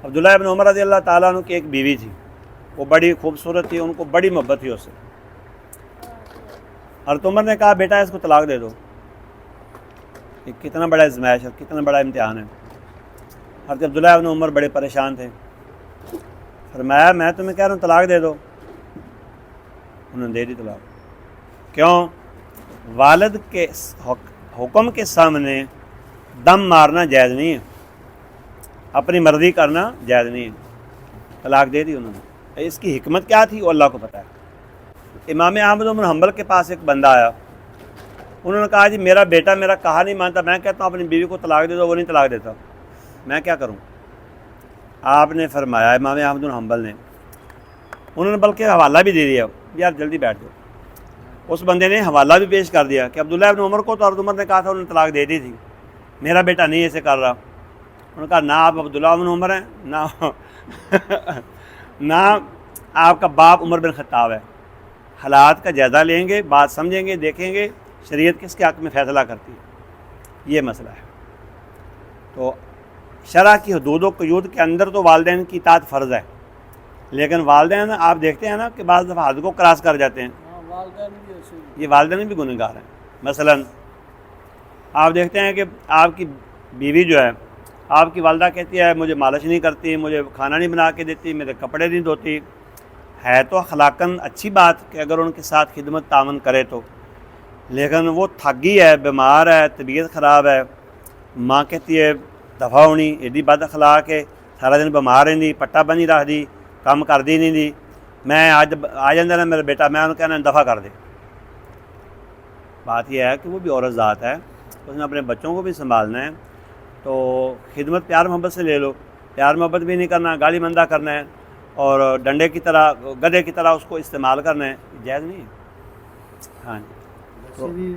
عبداللہ ابن عمر رضی اللہ تعالیٰ عنہ کی ایک بیوی تھی، وہ بڑی خوبصورت تھی، ان کو بڑی محبت تھی اس سے۔ حضرت عمر نے کہا بیٹا اس کو طلاق دے دو، یہ کتنا بڑا آزمائش ہے، کتنا بڑا امتحان ہے۔ حضرت عبداللہ ابن عمر بڑے پریشان تھے، فرمایا میں تمہیں کہہ رہا ہوں طلاق دے دو، انہوں نے دے دی طلاق۔ کیوں؟ والد کے حکم کے سامنے دم مارنا جائز نہیں ہے، اپنی مرضی کرنا جائز نہیں ہے، طلاق دے دی انہوں نے۔ اس کی حکمت کیا تھی وہ اللہ کو پتہ ہے۔ امام احمد بن حنبل کے پاس ایک بندہ آیا، انہوں نے کہا جی میرا بیٹا میرا کہا نہیں مانتا، میں کہتا ہوں اپنی بیوی کو طلاق دے دو، وہ نہیں طلاق دیتا، میں کیا کروں؟ آپ نے فرمایا، امام احمد بن حنبل نے، انہوں نے بلکہ حوالہ بھی دے دیا، یار جلدی بیٹھ جاؤ۔ اس بندے نے حوالہ بھی پیش کر دیا کہ عبداللہ ابن عمر کو تو حضرت عمر نے کہا تھا انہوں نے طلاق دے دی تھی، میرا بیٹا نہیں ایسے کر رہا۔ انہوں نے کہا نہ آپ عبداللہ ابن عمر ہیں، نہ آپ کا باپ عمر بن خطاب ہے۔ حالات کا جائزہ لیں گے، بات سمجھیں گے، دیکھیں گے شریعت کس کے حق میں فیصلہ کرتی ہے، یہ مسئلہ ہے۔ تو شرع کی حدود و قیود کے اندر تو والدین کی اطاعت فرض ہے، لیکن والدین آپ دیکھتے ہیں نا کہ بعض دفعہ حد کو کراس کر جاتے ہیں، یہ والدین بھی گنہگار ہیں۔ مثلا آپ دیکھتے ہیں کہ آپ کی بیوی جو ہے، آپ کی والدہ کہتی ہے مجھے مالش نہیں کرتی، مجھے کھانا نہیں بنا کے دیتی، میرے کپڑے نہیں دھوتی، ہے تو اخلاقاً اچھی بات کہ اگر ان کے ساتھ خدمت تعاون کرے تو، لیکن وہ تھک گئی ہے، بیمار ہے، طبیعت خراب ہے، ماں کہتی ہے دفع ہونی، ایڈی بد اخلاق ہے، سارا دن بیمار رہی، پٹا بنی رکھ دی، کام کر دی نہیں دی، میں آج آ جاندے نا میرا بیٹا، میں انہوں کہنا دفع کر دے۔ بات یہ ہے کہ وہ بھی عورت ذات ہے، اس نے اپنے بچوں کو بھی سنبھالنا ہے، تو خدمت پیار محبت سے لے لو، پیار محبت بھی نہیں کرنا، گالی مندہ کرنا ہے اور ڈنڈے کی طرح گدھے کی طرح اس کو استعمال کرنا ہے، جائز نہیں ہے۔ ہاں جی، ویسے بھی